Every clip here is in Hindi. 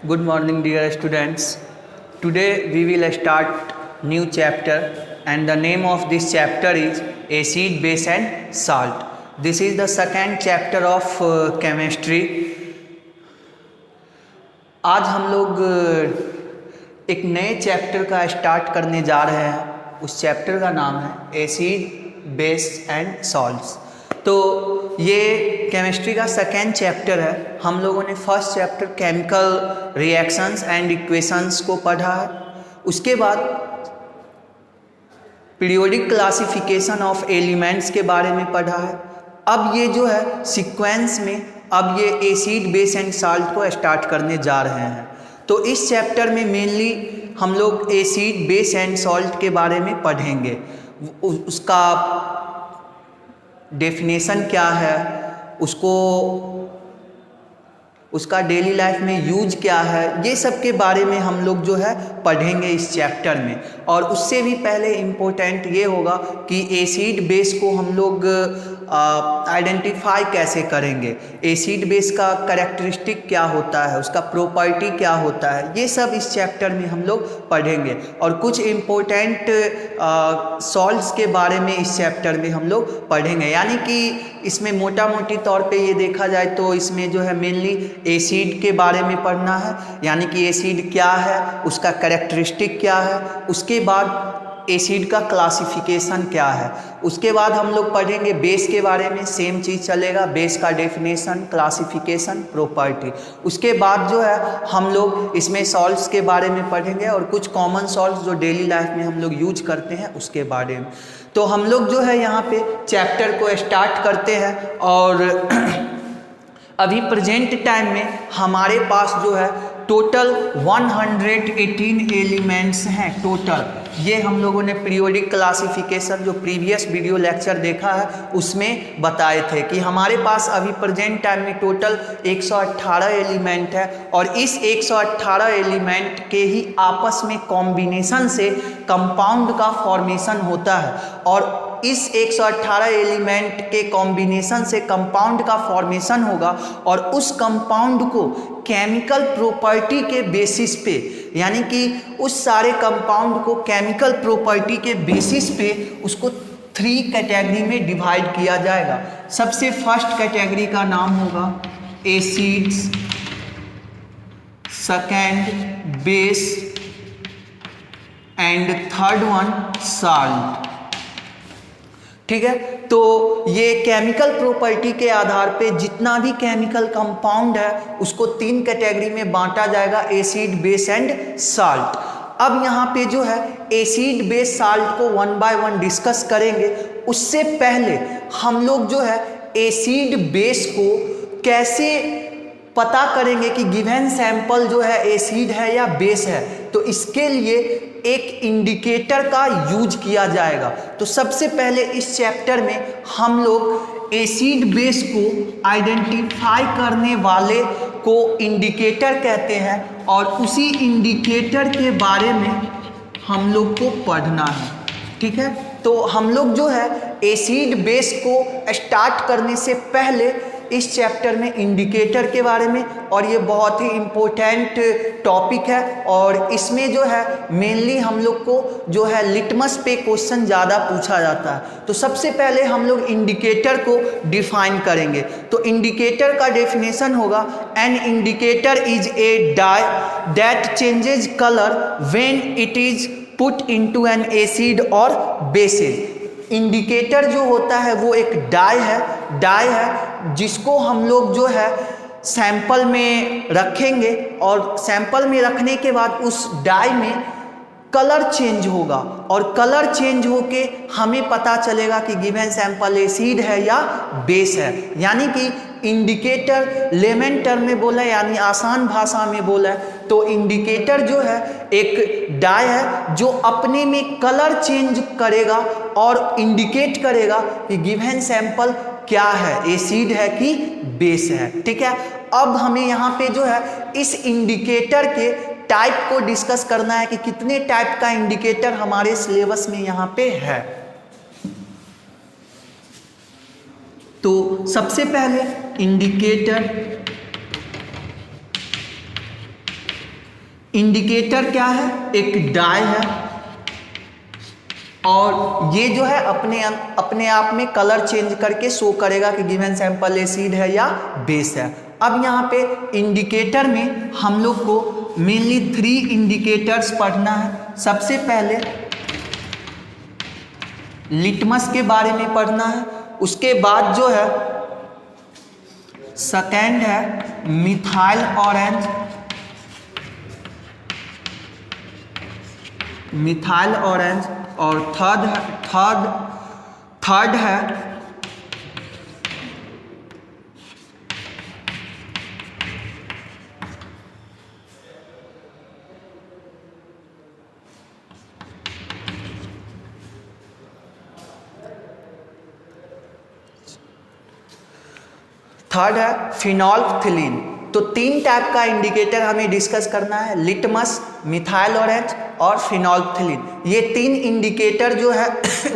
Good morning, dear students. Today we will start new chapter, and the name of this chapter is acid, base and salt. This is the second chapter of chemistry. आज हम लोग एक नए चैप्टर का स्टार्ट करने जा रहे हैं। उस चैप्टर का नाम है एसिड, बेस एंड सॉल्ट्स। तो ये केमिस्ट्री का सेकेंड चैप्टर है। हम लोगों ने first chapter chemical reactions and equations को पढ़ा है। उसके बाद पीरियोडिक क्लासिफिकेशन ऑफ एलिमेंट्स के बारे में पढ़ा है। अब ये जो है सीक्वेंस में अब ये एसिड, बेस एंड साल्ट को स्टार्ट करने जा रहे हैं। तो इस चैप्टर में मेनली हम लोग एसिड, बेस एंड सॉल्ट के बारे में पढ़ेंगे। उसका डेफिनेशन क्या है, उसका डेली लाइफ में यूज क्या है, ये सब के बारे में हम लोग जो है पढ़ेंगे इस चैप्टर में। और उससे भी पहले इम्पोर्टेंट ये होगा कि एसिड बेस को हम लोग आइडेंटिफाई कैसे करेंगे, एसिड बेस का कैरेक्टरिस्टिक क्या होता है, उसका प्रॉपर्टी क्या होता है, ये सब इस चैप्टर में हम लोग पढ़ेंगे। और कुछ इम्पोर्टेंट सॉल्ट्स के बारे में इस चैप्टर में हम लोग पढ़ेंगे। यानी कि इसमें मोटा मोटी तौर पे ये देखा जाए तो इसमें जो है मेनली एसिड के बारे में पढ़ना है, यानी कि एसिड क्या है, उसका कैरेक्टरिस्टिक क्या है, उसके बाद एसिड का क्लासिफिकेशन क्या है। उसके बाद हम लोग पढ़ेंगे बेस के बारे में, सेम चीज़ चलेगा, बेस का डेफिनेशन, क्लासिफिकेशन, प्रॉपर्टी। उसके बाद जो है हम लोग इसमें सॉल्ट्स के बारे में पढ़ेंगे और कुछ कॉमन सॉल्ट्स जो डेली लाइफ में हम लोग यूज करते हैं उसके बारे में। तो हम लोग जो है यहाँ पे चैप्टर को स्टार्ट करते हैं। और अभी प्रेजेंट टाइम में हमारे पास जो है टोटल 118 एलिमेंट्स हैं टोटल। ये हम लोगों ने पीरियोडिक क्लासिफिकेशन जो प्रीवियस वीडियो लेक्चर देखा है उसमें बताए थे कि हमारे पास अभी प्रेजेंट टाइम में टोटल 118 एलिमेंट है। और इस 118 एलिमेंट के ही आपस में कॉम्बिनेशन से कंपाउंड का फॉर्मेशन होता है। और इस 118 एलिमेंट के कॉम्बिनेशन से कंपाउंड का फॉर्मेशन होगा और उस कंपाउंड को केमिकल प्रॉपर्टी के बेसिस पे, यानी कि उस सारे कंपाउंड को केमिकल प्रॉपर्टी के बेसिस पे उसको 3 कैटेगरी में डिवाइड किया जाएगा। सबसे फर्स्ट कैटेगरी का नाम होगा acids, second base and third one salt. ठीक है, तो ये केमिकल प्रॉपर्टी के आधार पे जितना भी केमिकल कंपाउंड है उसको 3 कैटेगरी में बांटा जाएगा, एसिड, बेस एंड साल्ट। अब यहाँ पे जो है एसिड, बेस, साल्ट को 1 बाय 1 डिस्कस करेंगे। उससे पहले हम लोग जो है एसिड बेस को कैसे पता करेंगे कि गिवन सैंपल जो है एसिड है या बेस है, तो इसके लिए एक इंडिकेटर का यूज किया जाएगा। तो सबसे पहले इस चैप्टर में हम लोग एसिड बेस को आइडेंटिफाई करने वाले को इंडिकेटर कहते हैं और उसी इंडिकेटर के बारे में हम लोग को पढ़ना है। ठीक है, तो हम लोग जो है एसिड बेस को स्टार्ट करने से पहले इस चैप्टर में इंडिकेटर के बारे में, और ये बहुत ही इम्पोर्टेंट टॉपिक है और इसमें जो है मेनली हम लोग को जो है लिटमस पे क्वेश्चन ज़्यादा पूछा जाता है। तो सबसे पहले हम लोग इंडिकेटर को डिफाइन करेंगे। तो इंडिकेटर का डेफिनेशन होगा an indicator is a dye that changes colour when it is put into an acid और बेसिस। इंडिकेटर जो होता है वो एक डाई है जिसको हम लोग जो है सैंपल में रखेंगे और सैंपल में रखने के बाद उस डाई में कलर चेंज होगा और कलर चेंज होके हमें पता चलेगा कि गिवन सैंपल एसिड है या बेस है। यानी कि इंडिकेटर लेमन टर्म में बोला, यानी आसान भाषा में बोला तो इंडिकेटर जो है एक डाई है जो अपने में कलर चेंज करेगा और इंडिकेट करेगा कि गिवन सैंपल क्या है, एसिड है कि बेस है। ठीक है, अब हमें यहाँ पे जो है इस इंडिकेटर के टाइप को डिस्कस करना है कि कितने टाइप का इंडिकेटर हमारे सिलेबस में यहाँ पे है। तो सबसे पहले इंडिकेटर इंडिकेटर क्या है, एक डाई है और ये जो है अपने आप में कलर चेंज करके शो करेगा कि गिवन सैंपल एसिड है या बेस है। अब यहाँ पे इंडिकेटर में हम लोग को मेनली 3 इंडिकेटर्स पढ़ना है। सबसे पहले लिटमस के बारे में पढ़ना है, उसके बाद जो है सेकेंड है मिथाइल ऑरेंज, मिथाइल ऑरेंज और थर्ड है फिनोल्फथलीन। तो 3 टाइप का इंडिकेटर हमें डिस्कस करना है, लिटमस, मिथाइल ऑरेंज और फिनोल्फथलीन। ये 3 इंडिकेटर जो है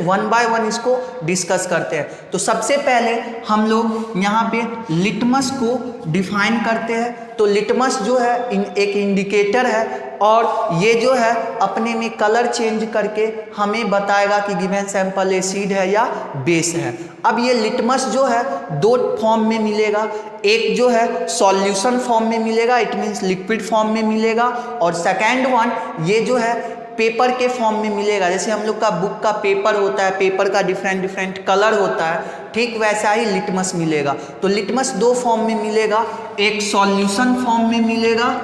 1 बाय 1 इसको डिस्कस करते हैं। तो सबसे पहले हम लोग यहाँ पे लिटमस को डिफाइन करते हैं। तो लिटमस जो है एक इंडिकेटर है और ये जो है अपने में कलर चेंज करके हमें बताएगा कि गिवन सैंपल एसिड है या बेस है। अब ये लिटमस जो है 2 फॉर्म में मिलेगा, एक जो है सॉल्यूशन फॉर्म में मिलेगा, इट मीन्स लिक्विड फॉर्म में मिलेगा, और सेकेंड वन ये जो है पेपर के फॉर्म में मिलेगा। जैसे हम लोग का बुक का पेपर होता है, पेपर का डिफरेंट कलर होता है, ठीक वैसा ही लिटमस मिलेगा। तो लिटमस 2 फॉर्म में मिलेगा, एक सॉल्यूशन फॉर्म में मिलेगा,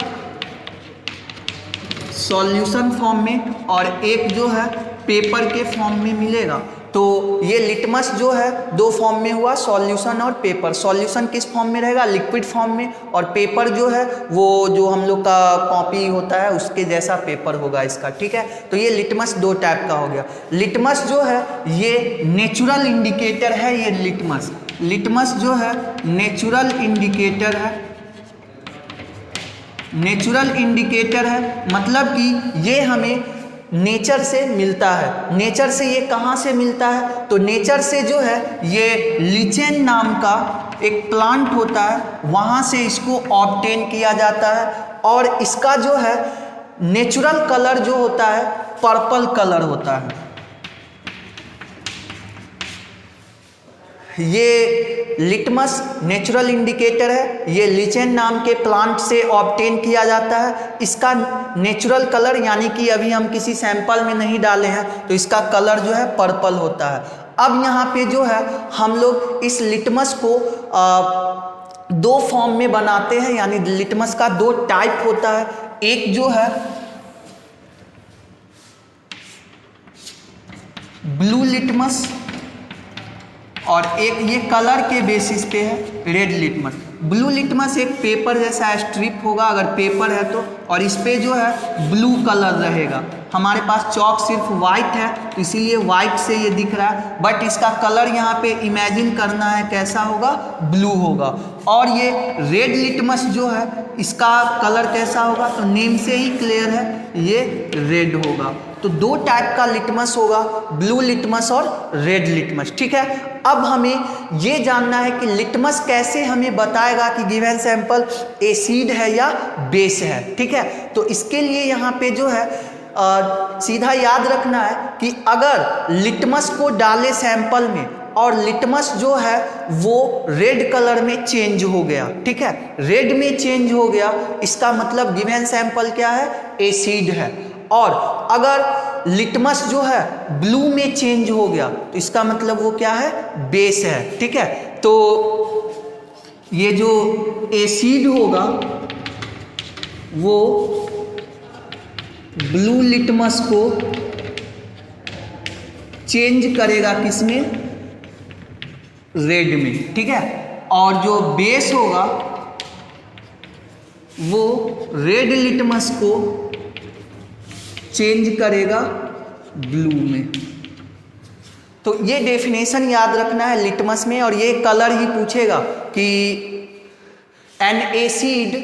सॉल्यूशन फॉर्म में, और एक जो है पेपर के फॉर्म में मिलेगा। तो ये लिटमस जो है 2 फॉर्म में हुआ, सॉल्यूशन और पेपर। सॉल्यूशन किस फॉर्म में रहेगा, लिक्विड फॉर्म में, और पेपर जो है वो जो हम लोग का कॉपी होता है उसके जैसा पेपर होगा इसका, ठीक है। तो ये लिटमस 2 टाइप का हो गया। लिटमस जो है ये नेचुरल इंडिकेटर है, ये लिटमस जो है नेचुरल इंडिकेटर है, नेचुरल इंडिकेटर है, मतलब कि ये हमें नेचर से मिलता है। नेचर से ये कहाँ से मिलता है, तो नेचर से जो है ये लिचेन नाम का एक प्लांट होता है, वहाँ से इसको ऑब्टेन किया जाता है, और इसका जो है नेचुरल कलर जो होता है पर्पल कलर होता है। ये लिटमस नेचुरल इंडिकेटर है, ये लिचेन नाम के प्लांट से ऑब्टेन किया जाता है। इसका नेचुरल कलर यानी कि अभी हम किसी सैंपल में नहीं डाले हैं तो इसका कलर जो है पर्पल होता है। अब यहाँ पे जो है हम लोग इस लिटमस को 2 फॉर्म में बनाते हैं, यानी लिटमस का 2 टाइप होता है। एक जो है ब्लू लिटमस और एक ये कलर के बेसिस पे है रेड लिटमस। ब्लू लिटमस एक पेपर जैसा स्ट्रिप होगा अगर पेपर है तो, और इस पे जो है ब्लू कलर रहेगा। हमारे पास चौक सिर्फ वाइट है तो इसीलिए वाइट से ये दिख रहा है, बट इसका कलर यहाँ पे इमेजिन करना है कैसा होगा, ब्लू होगा। और ये रेड लिटमस जो है इसका कलर कैसा होगा, तो नेम से ही क्लियर है ये रेड होगा। तो 2 टाइप का लिटमस होगा, ब्लू लिटमस और रेड लिटमस, ठीक है। अब हमें ये जानना है कि लिटमस कैसे हमें बताएगा कि गिवन सैंपल एसिड है या बेस है, ठीक है। तो इसके लिए यहाँ पे जो है सीधा याद रखना है कि अगर लिटमस को डाले सैंपल में और लिटमस जो है वो रेड कलर में चेंज हो गया, ठीक है, रेड में चेंज हो गया, इसका मतलब गिवन सैंपल क्या है, एसिड है। और अगर लिटमस जो है ब्लू में चेंज हो गया तो इसका मतलब वो क्या है, बेस है, ठीक है। तो ये जो एसिड होगा वो ब्लू लिटमस को चेंज करेगा किसमें, रेड में, ठीक है। और जो बेस होगा वो रेड लिटमस को चेंज करेगा ब्लू में। तो ये डेफिनेशन याद रखना है लिटमस में, और ये कलर ही पूछेगा कि an acid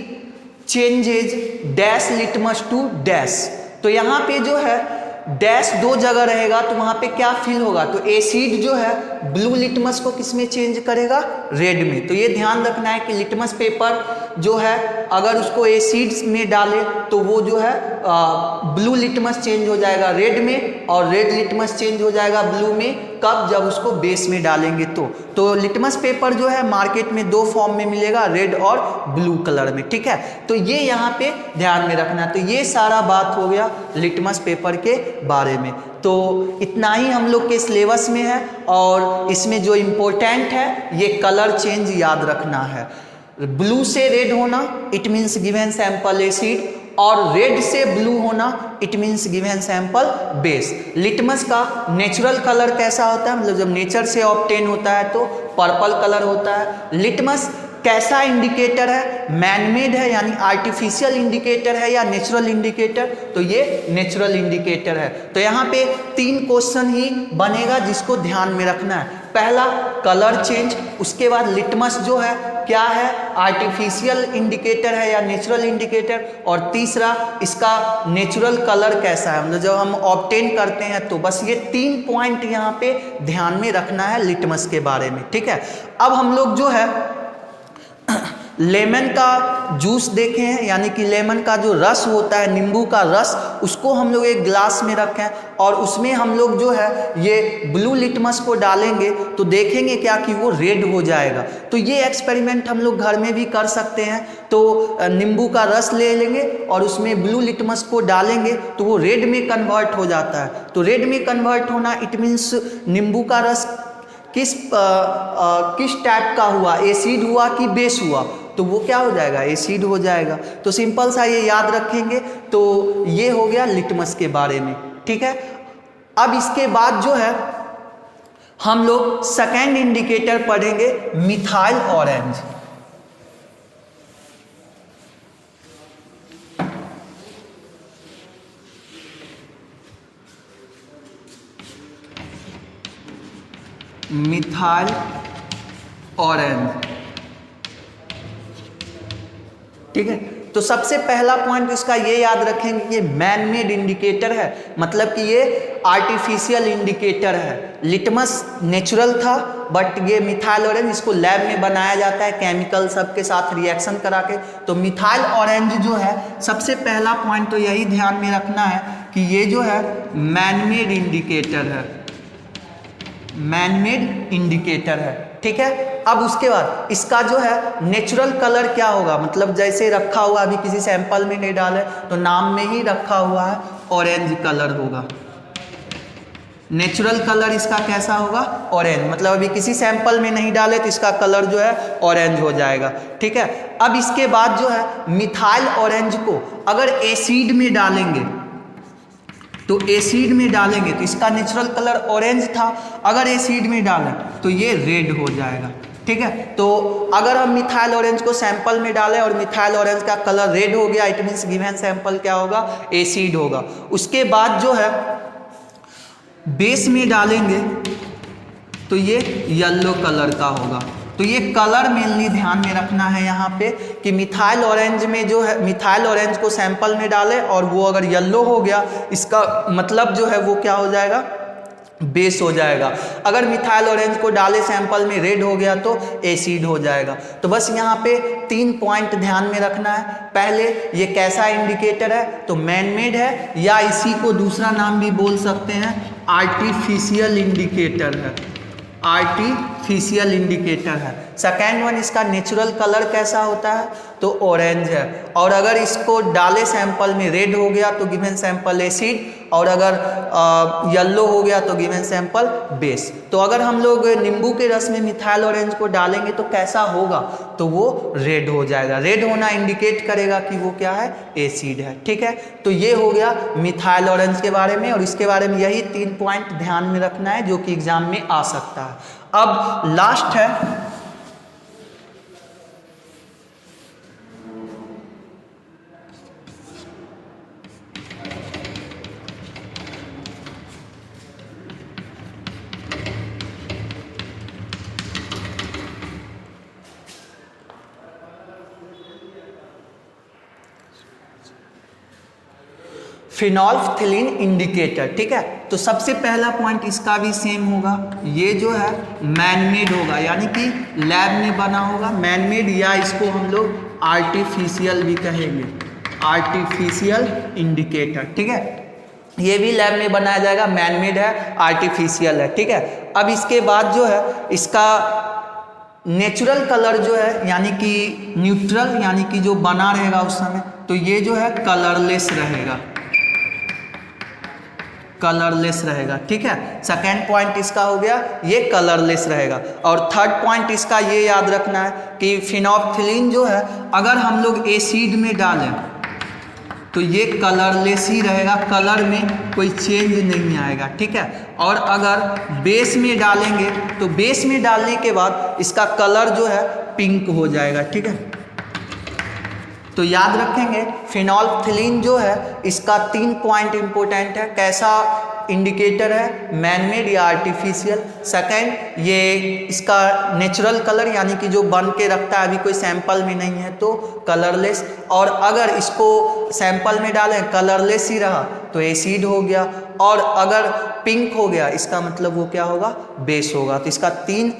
changes dash litmus to dash. तो यहाँ पे जो है डैश 2 जगह रहेगा तो वहां पे क्या फिल होगा, तो एसिड जो है ब्लू लिटमस को किस में चेंज करेगा, रेड में। तो ये ध्यान रखना है कि लिटमस पेपर जो है अगर उसको एसिड्स में डाले तो वो जो है ब्लू लिटमस चेंज हो जाएगा रेड में, और रेड लिटमस चेंज हो जाएगा ब्लू में, कब, जब उसको बेस में डालेंगे तो लिटमस पेपर जो है मार्केट में 2 फॉर्म में मिलेगा, रेड और ब्लू कलर में, ठीक है। तो ये यहाँ पे ध्यान में रखना। तो ये सारा बात हो गया लिटमस पेपर के बारे में। तो इतना ही हम लोग के सिलेबस में है, और इसमें जो इम्पोर्टेंट है ये कलर चेंज याद रखना है। ब्लू से रेड होना it means given sample acid, और रेड से ब्लू होना it means given sample base. Litmus का नेचुरल कलर कैसा होता है, मतलब जब नेचर से ऑब्टेन होता है तो पर्पल कलर होता है। लिटमस कैसा इंडिकेटर है, मैनमेड है यानी आर्टिफिशियल इंडिकेटर है या नेचुरल इंडिकेटर, तो ये नेचुरल इंडिकेटर है। तो यहाँ पे 3 क्वेश्चन ही बनेगा जिसको ध्यान में रखना है। पहला कलर चेंज, उसके बाद लिटमस जो है क्या है, आर्टिफिशियल इंडिकेटर है या नेचुरल इंडिकेटर, और तीसरा इसका नेचुरल कलर कैसा है, मतलब जब हम ऑब्टेन करते हैं तो बस ये 3 पॉइंट यहाँ पे ध्यान में रखना है लिटमस के बारे में, ठीक है। अब हम लोग जो है लेमन का जूस देखे हैं, यानी कि लेमन का जो रस होता है, नींबू का रस, उसको हम लोग एक ग्लास में रखें और उसमें हम लोग जो है ये ब्लू लिटमस को डालेंगे तो देखेंगे क्या कि वो रेड हो जाएगा। तो ये एक्सपेरिमेंट हम लोग घर में भी कर सकते हैं। तो नींबू का रस ले लेंगे और उसमें ब्लू लिटमस को डालेंगे तो वो रेड में कन्वर्ट हो जाता है। तो रेड में कन्वर्ट होना इट मीन्स नींबू का रस किस टाइप का हुआ, एसिड हुआ कि बेस हुआ, तो वो क्या हो जाएगा, एसिड हो जाएगा। तो सिंपल सा ये याद रखेंगे। तो ये हो गया लिटमस के बारे में, ठीक है। अब इसके बाद जो है हम लोग सेकेंड इंडिकेटर पढ़ेंगे, मिथाइल ऑरेंज। मिथाइल ऑरेंज, ठीक है। तो सबसे पहला पॉइंट इसका ये याद रखेंगे कि ये मैन मेड इंडिकेटर है, मतलब कि ये आर्टिफिशियल इंडिकेटर है। लिटमस नेचुरल था, बट ये मिथाइल ऑरेंज इसको लैब में बनाया जाता है केमिकल सबके साथ रिएक्शन करा के। तो मिथाइल ऑरेंज जो है सबसे पहला पॉइंट तो यही ध्यान में रखना है कि ये जो है मैन मेड इंडिकेटर है, मैन मेड इंडिकेटर है, ठीक है। अब उसके बाद इसका जो है नेचुरल कलर क्या होगा, मतलब जैसे रखा हुआ, अभी किसी सैंपल में नहीं डाले तो नाम में ही रखा हुआ है ऑरेंज कलर होगा। नेचुरल कलर इसका कैसा होगा, ऑरेंज, मतलब अभी किसी सैंपल में नहीं डाले तो इसका कलर जो है ऑरेंज हो जाएगा, ठीक है। अब इसके बाद जो है मिथाइल ऑरेंज को अगर एसिड में डालेंगे तो एसिड में डालेंगे तो इसका नेचुरल कलर ऑरेंज था, अगर एसिड में डालें तो ये रेड हो जाएगा, ठीक है। तो अगर हम मिथाइल ऑरेंज को सैंपल में डालें और मिथाइल ऑरेंज का कलर रेड हो गया, इट मीन्स गिवन सैंपल क्या होगा, एसिड होगा। उसके बाद जो है बेस में डालेंगे तो ये येलो कलर का होगा। तो ये कलर मेनली ध्यान में रखना है यहाँ पे कि मिथाइल ऑरेंज में जो है, मिथाइल ऑरेंज को सैंपल में डालें और वो अगर येलो हो गया इसका मतलब जो है वो क्या हो जाएगा, बेस हो जाएगा। अगर मिथाइल ऑरेंज को डाले सैंपल में रेड हो गया तो एसिड हो जाएगा। तो बस यहाँ पे 3 पॉइंट ध्यान में रखना है। पहले ये कैसा इंडिकेटर है, तो मैन मेड है या इसी को दूसरा नाम भी बोल सकते हैं आर्टिफिशियल इंडिकेटर है, आर्टिफिशियल इंडिकेटर है। सेकेंड वन इसका नेचुरल कलर कैसा होता है, तो ऑरेंज है, और अगर इसको डाले सैंपल में रेड हो गया तो गिवन सैंपल एसिड, और अगर येलो हो गया तो गिवन सैंपल बेस। तो अगर हम लोग नींबू के रस में मिथाइल ऑरेंज को डालेंगे तो कैसा होगा, तो वो रेड हो जाएगा। रेड होना इंडिकेट करेगा कि वो क्या है, एसिड है, ठीक है। तो ये हो गया मिथाइल ऑरेंज के बारे में, और इसके बारे में यही 3 पॉइंट ध्यान में रखना है जो कि एग्जाम में आ सकता है। अब लास्ट है फिनोल्फ्थलीन इंडिकेटर, ठीक है। तो सबसे पहला पॉइंट इसका भी सेम होगा, ये जो है मैनमेड होगा, यानी कि लैब में बना होगा, मैनमेड, या इसको हम लोग आर्टिफिशियल भी कहेंगे, आर्टिफिशियल इंडिकेटर, ठीक है। ये भी लैब में बनाया जाएगा, मैनमेड है, आर्टिफिशियल है, ठीक है। अब इसके बाद जो है इसका नेचुरल कलर जो है, यानी कि न्यूट्रल, यानी कि जो बना रहेगा उस समय, तो ये जो है कलरलेस रहेगा, कलरलेस रहेगा, ठीक है। सेकेंड पॉइंट इसका हो गया, ये कलरलेस रहेगा। और थर्ड पॉइंट इसका ये याद रखना है कि फिनोल्फ्थलीन जो है अगर हम लोग एसिड में डालें तो ये कलरलेस ही रहेगा, कलर में कोई चेंज नहीं आएगा, ठीक है। और अगर बेस में डालेंगे तो बेस में डालने के बाद इसका कलर जो है पिंक हो जाएगा, ठीक है। तो याद रखेंगे फिनोल्फ्थलीन जो है इसका 3 पॉइंट इंपॉर्टेंट है, कैसा इंडिकेटर है, मैनमेड या आर्टिफिशियल। सेकंड, ये इसका नेचुरल कलर, यानी कि जो बन के रखता है, अभी कोई सैंपल में नहीं है तो कलरलेस। और अगर इसको सैंपल में डालें कलरलेस ही रहा तो एसिड हो गया, और अगर पिंक हो गया इसका मतलब वो क्या होगा, बेस होगा। तो इसका 3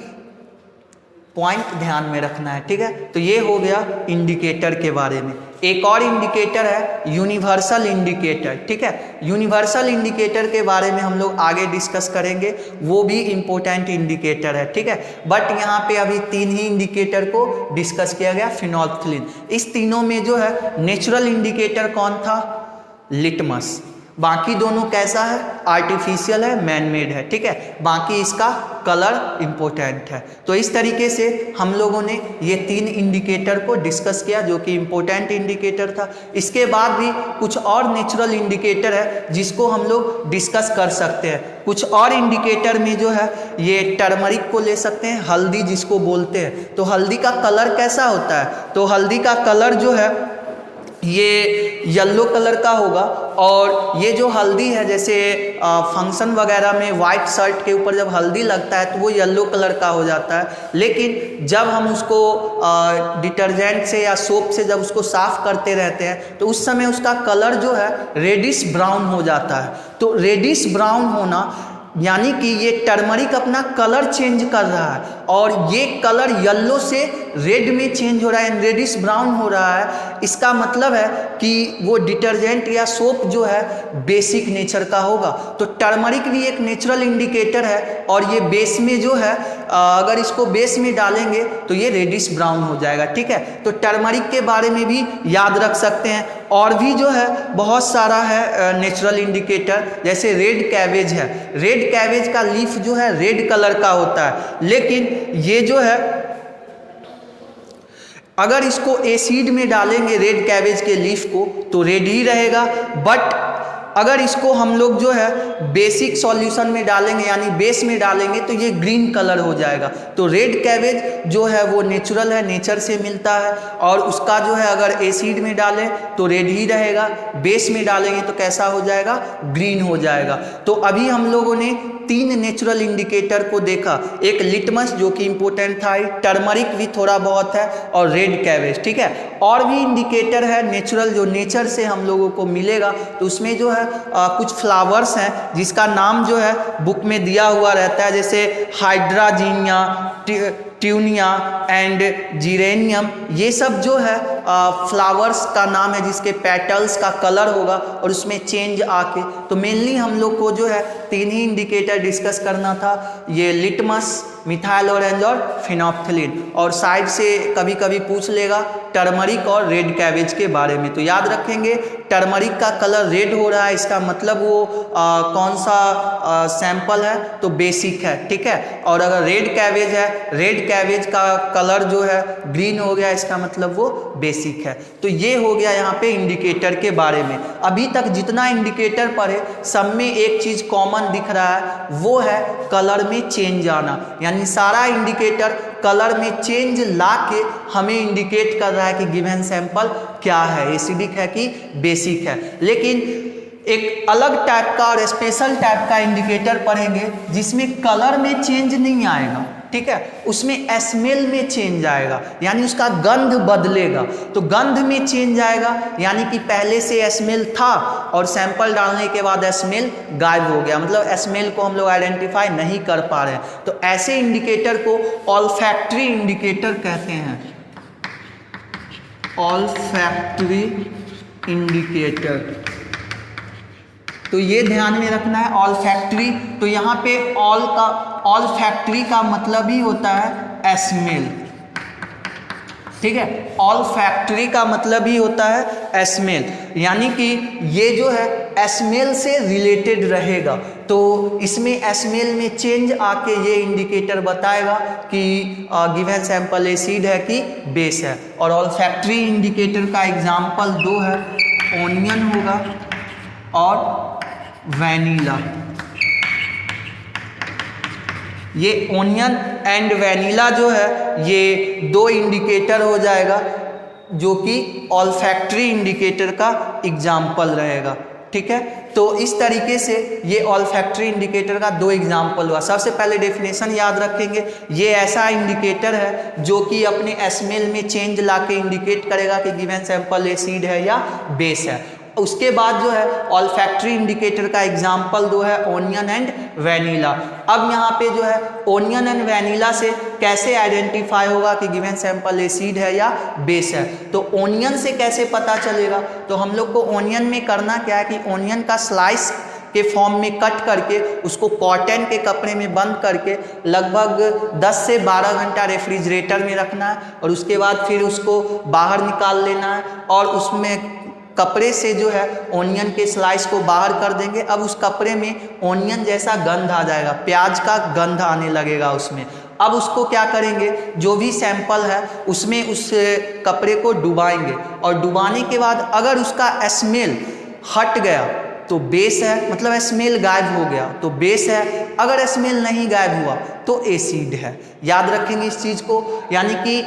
पॉइंट ध्यान में रखना है, ठीक है। तो ये हो गया इंडिकेटर के बारे में। एक और इंडिकेटर है यूनिवर्सल इंडिकेटर, ठीक है। यूनिवर्सल इंडिकेटर के बारे में हम लोग आगे डिस्कस करेंगे, वो भी इम्पोर्टेंट इंडिकेटर है, ठीक है। बट यहाँ पे अभी 3 ही इंडिकेटर को डिस्कस किया गया, फिनोल्फ्थलीन। इस तीनों में जो है नेचुरल इंडिकेटर कौन था, लिटमस। बाकी दोनों कैसा है, आर्टिफिशियल है, मैनमेड है, ठीक है। बाकी इसका कलर इंपॉर्टेंट है। तो इस तरीके से हम लोगों ने ये 3 इंडिकेटर को डिस्कस किया जो कि इंपॉर्टेंट इंडिकेटर था। इसके बाद भी कुछ और नेचुरल इंडिकेटर है जिसको हम लोग डिस्कस कर सकते हैं। कुछ और इंडिकेटर में जो है ये टर्मरिक को ले सकते हैं, हल्दी जिसको बोलते हैं। तो हल्दी का कलर कैसा होता है, तो हल्दी का कलर जो है ये येलो कलर का होगा। और ये जो हल्दी है, जैसे फंक्शन वगैरह में वाइट शर्ट के ऊपर जब हल्दी लगता है तो वो येलो कलर का हो जाता है, लेकिन जब हम उसको डिटर्जेंट से या सोप से जब उसको साफ करते रहते हैं तो उस समय उसका कलर जो है रेडिश ब्राउन हो जाता है। तो रेडिश ब्राउन होना यानी कि ये टर्मरिक अपना कलर चेंज कर रहा है, और ये कलर येलो से रेड में चेंज हो रहा है, रेडिश ब्राउन हो रहा है। इसका मतलब है कि वो डिटर्जेंट या सोप जो है बेसिक नेचर का होगा। तो टर्मरिक भी एक नेचुरल इंडिकेटर है, और ये बेस में जो है अगर इसको बेस में डालेंगे तो ये रेडिश ब्राउन हो जाएगा, ठीक है। तो टर्मरिक के बारे में भी याद रख सकते हैं। और भी जो है बहुत सारा है नेचुरल इंडिकेटर, जैसे रेड कैबेज है। रेड कैबेज का लीफ जो है रेड कलर का होता है, लेकिन ये जो है अगर इसको एसिड में डालेंगे रेड कैबेज के लीफ को तो रेड ही रहेगा। बट अगर इसको हम लोग जो है बेसिक सॉल्यूशन में डालेंगे यानी बेस में डालेंगे तो ये ग्रीन कलर हो जाएगा। तो रेड कैबेज जो है वो नेचुरल है, नेचर से मिलता है, और उसका जो है अगर एसिड में डालें तो रेड ही रहेगा, बेस में डालेंगे तो कैसा हो जाएगा, ग्रीन हो जाएगा। तो अभी हम लोगों ने 3 नेचुरल इंडिकेटर को देखा, एक लिटमस जो कि इंपॉर्टेंट था, टर्मरिक भी थोड़ा बहुत है, और रेड कैबेज, ठीक है। और भी इंडिकेटर है नेचुरल जो नेचर से हम लोगों को मिलेगा। तो उसमें जो है कुछ फ्लावर्स हैं जिसका नाम जो है बुक में दिया हुआ रहता है, जैसे हाइड्राजीनिया, ट्यूनिया एंड जीरेनियम। ये सब जो है फ्लावर्स का नाम है जिसके पेटल्स का कलर होगा और उसमें चेंज आके। तो मेनली हम लोग को जो है 3 ही इंडिकेटर डिस्कस करना था, ये लिटमस, मिथाइल ऑरेंज और फिनोल्फ्थलीन। और साइड से कभी कभी पूछ लेगा टर्मरिक और रेड कैबेज के बारे में। तो याद रखेंगे टर्मरिक का कलर रेड हो रहा है, इसका मतलब वो कौन सा सैंपल है, तो बेसिक है, ठीक है। और अगर रेड कैबेज है, रेड कैबेज का कलर जो है ग्रीन हो गया, इसका मतलब वो बेसिक है। तो ये हो गया यहाँ पे इंडिकेटर के बारे में। अभी तक जितना इंडिकेटर पढ़े सब में एक चीज़ कॉमन दिख रहा है, वो है कलर में चेंज आना। यानी सारा इंडिकेटर कलर में चेंज ला के हमें इंडिकेट कर रहा है कि गिवन सैंपल क्या है, एसिडिक है कि बेसिक है। लेकिन एक अलग टाइप का और स्पेशल टाइप का इंडिकेटर पढ़ेंगे जिसमें कलर में चेंज नहीं आएगा, ठीक है, उसमें स्मेल में चेंज आएगा, यानी उसका गंध बदलेगा। तो गंध में चेंज आएगा यानी कि पहले से स्मेल था और सैंपल डालने के बाद स्मेल गायब हो गया, मतलब स्मेल को हम लोग आइडेंटिफाई नहीं कर पा रहे हैं। तो ऐसे इंडिकेटर को ऑल्फैक्टरी इंडिकेटर कहते हैं, ऑल्फैक्टरी इंडिकेटर। तो ये ध्यान में रखना है, ऑल्फैक्टरी। तो यहाँ पे ऑल्फैक्टरी का मतलब ही होता है स्मेल, ठीक है, ऑल्फैक्टरी का मतलब ही होता है स्मेल, यानी कि ये जो है स्मेल से रिलेटेड रहेगा। तो इसमें स्मेल में चेंज आके ये इंडिकेटर बताएगा कि गिवन सैंपल एसिड है कि बेस है। और ऑल्फैक्टरी इंडिकेटर का एग्जाम्पल दो है, ओनियन होगा और वैनिला। ये ओनियन एंड वैनिला जो है ये दो इंडिकेटर हो जाएगा जो कि ऑल्फैक्टरी इंडिकेटर का एग्जाम्पल रहेगा, ठीक है। तो इस तरीके से ये ऑल्फैक्टरी इंडिकेटर का दो एग्जाम्पल हुआ। सबसे पहले डेफिनेशन याद रखेंगे, ये ऐसा इंडिकेटर है जो कि अपने स्मेल में चेंज लाके इंडिकेट करेगा कि गिवन सैंपल एसिड है या बेस है। उसके बाद जो है ऑल्फैक्टरी इंडिकेटर का एग्जाम्पल दो है, ओनियन एंड वैनिला। अब यहाँ पे जो है ओनियन एंड वैनिला से कैसे आइडेंटिफाई होगा कि गिवन सैंपल एसिड है या बेस है। तो ओनियन से कैसे पता चलेगा, तो हम लोग को ओनियन में करना क्या है कि ओनियन का स्लाइस के फॉर्म में कट करके उसको कॉटन के कपड़े में बंद करके लगभग 10 से 12 घंटा रेफ्रिजरेटर में रखना है और उसके बाद फिर उसको बाहर निकाल लेना है और उसमें कपड़े से जो है ओनियन के स्लाइस को बाहर कर देंगे। अब उस कपड़े में ओनियन जैसा गंध आ जाएगा, प्याज का गंध आने लगेगा उसमें। अब उसको क्या करेंगे, जो भी सैंपल है उसमें उस कपड़े को डुबाएंगे और डुबाने के बाद अगर उसका स्मेल हट गया तो बेस है, मतलब स्मेल गायब हो गया तो बेस है। अगर स्मेल नहीं गायब हुआ तो एसिड है। याद रखेंगे इस चीज़ को, यानी कि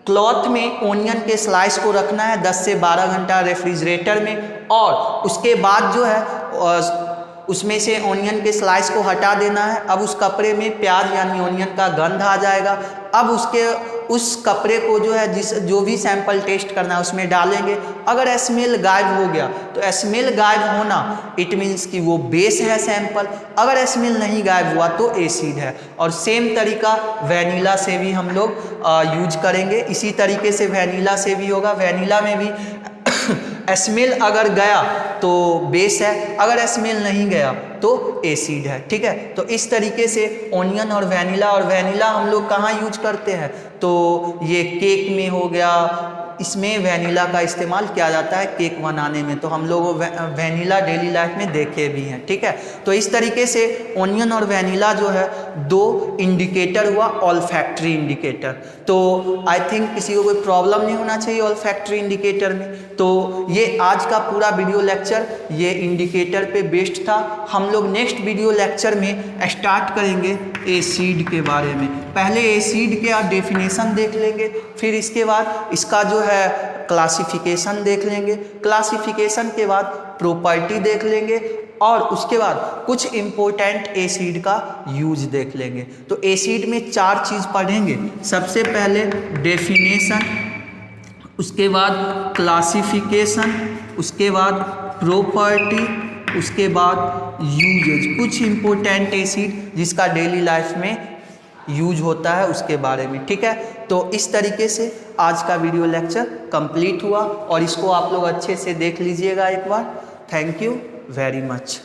क्लॉथ में ओनियन के स्लाइस को रखना है 10 से 12 घंटा रेफ्रिजरेटर में और उसके बाद जो है उसमें से ओनियन के स्लाइस को हटा देना है। अब उस कपड़े में प्याज यानी ओनियन का गंध आ जाएगा। अब उस कपड़े को जो है जो भी सैंपल टेस्ट करना है उसमें डालेंगे। अगर स्मेल गायब हो गया तो स्मेल गायब होना इट मीन्स कि वो बेस है सैंपल, अगर स्मेल नहीं गायब हुआ तो एसिड है। और सेम तरीका वैनिला से भी हम लोग यूज करेंगे, इसी तरीके से वैनिला से भी होगा। वैनिला में भी स्मेल अगर गया तो बेस है, अगर स्मेल नहीं गया तो एसिड है, ठीक है। तो इस तरीके से ओनियन और वैनिला हम लोग कहाँ यूज करते हैं, तो ये केक में हो गया, इसमें वैनिला का इस्तेमाल किया जाता है केक बनाने में। तो हम लोग वैनिला डेली लाइफ में देखे भी हैं, ठीक है। तो इस तरीके से ओनियन और वैनिला जो है दो इंडिकेटर हुआ ऑल्फैक्टरी इंडिकेटर। तो आई थिंक किसी को कोई प्रॉब्लम नहीं होना चाहिए ऑल्फैक्टरी इंडिकेटर में। तो ये आज का पूरा वीडियो लेक्चर ये इंडिकेटर पे बेस्ड था। हम लोग नेक्स्ट वीडियो लेक्चर में स्टार्ट करेंगे एसिड के बारे में। पहले एसिड के डेफिनेशन देख लेंगे, फिर इसके बाद इसका जो है क्लासिफिकेशन देख लेंगे, क्लासिफिकेशन के बाद प्रॉपर्टी देख लेंगे और उसके बाद कुछ इम्पोर्टेंट एसिड का यूज देख लेंगे। तो एसिड में 4 चीज़ पढ़ेंगे, सबसे पहले डेफिनेशन, उसके बाद क्लासिफिकेशन, उसके बाद प्रॉपर्टी, उसके बाद यूजेज, कुछ इम्पोर्टेंट एसिड जिसका डेली लाइफ में यूज होता है उसके बारे में, ठीक है। तो इस तरीके से आज का वीडियो लेक्चर कंप्लीट हुआ और इसको आप लोग अच्छे से देख लीजिएगा एक बार। Thank you very much.